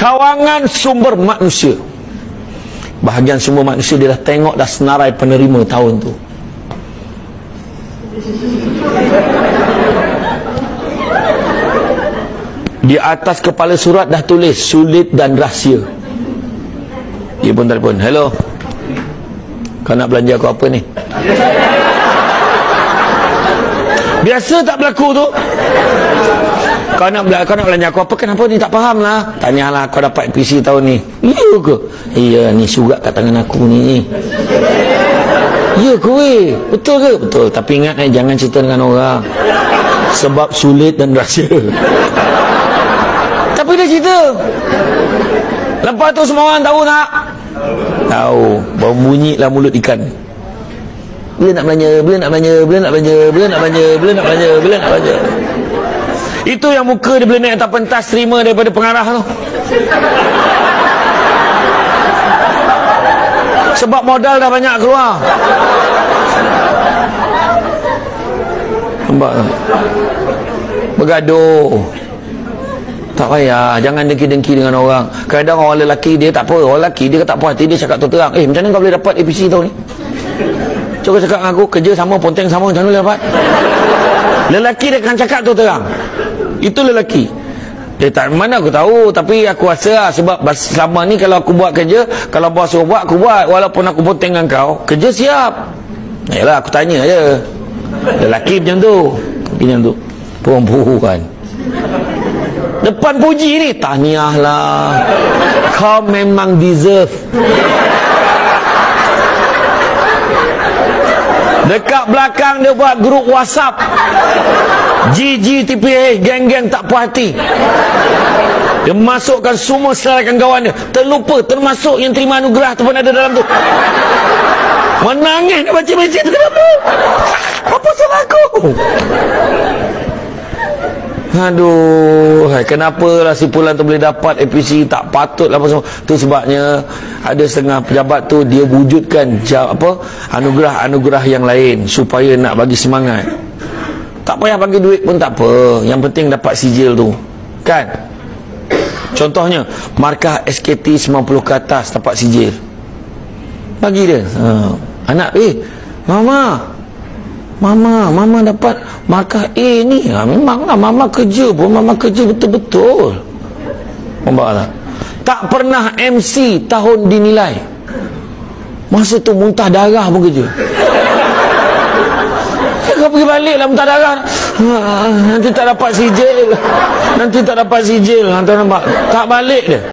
cawangan sumber manusia. Bahagian sumber manusia dia dah tengok dah senarai penerima tahun tu. Di atas kepala surat dah tulis sulit dan rahsia. Dia pun telefon, hello, kau nak belanja aku apa ni? Biasa tak berlaku tu. Kau nak belanja aku apa? Kenapa ni? Tak faham lah. Tanyalah, kau dapat PC tahun ni. Ya ke? Iya, ni surat kat tangan aku ni. Ya ke weh? Betul ke? Betul. Tapi ingat jangan cerita dengan orang, sebab sulit dan rahsia. Tapi dia cerita. Lepas tu semua orang tahu tak? Tahu. Baru bunyilah mulut ikan. Bila nak belanja, bila nak belanja, bila nak belanja, bila nak belanja, bila nak belanja, bila nak belanja. Itu yang muka dia boleh naik atas pentas terima daripada pengarah tu. Sebab modal dah banyak keluar. Nampak tak? Bergaduh. Tak payah, jangan dengki-dengki dengan orang. Kadang orang lelaki dia tak apa, orang lelaki dia tak puas hati, dia cakap terang, macam mana kau boleh dapat APC tahun ni? Cuba cakap dengan aku, kerja sama, ponteng sama, macam mana boleh dapat? Lelaki dia akan cakap terang. Itu lelaki. Dia tak, mana aku tahu, tapi aku rasa sebab selama ni kalau aku buat kerja, kalau bos suruh buat, aku buat. Walaupun aku ponteng dengan kau, kerja siap. Yalah, aku tanya je. Lelaki macam tu. Macam tu. Perempuan. Depan puji ni, tahniahlah, kau memang deserve. Dekat belakang dia buat grup WhatsApp, GG TPA, geng-geng tak puas hati. Dia masukkan semua selarakan kawan dia, terlupa termasuk yang terima anugerah tu pun ada dalam tu. Menangis dia baca-baca tu. Kenapa? Apa salah aku? Aduh, kenapalah si Pulan tu boleh dapat APC? Tak patutlah apa semua. Tu sebabnya ada setengah pejabat tu dia wujudkan anugerah-anugerah yang lain supaya nak bagi semangat. Tak payah bagi duit pun tak apa, yang penting dapat sijil tu, kan? Contohnya markah SKT 90 ke atas dapat sijil, bagi dia. Anak, Mama dapat markah A ni. Memanglah Mama kerja pun, Mama kerja betul-betul. Nampak tak? Tak pernah MC tahun dinilai. Masa tu muntah darah pun kerja. Kau pergi balik lah muntah darah. Nanti tak dapat sijil. Tak balik dia.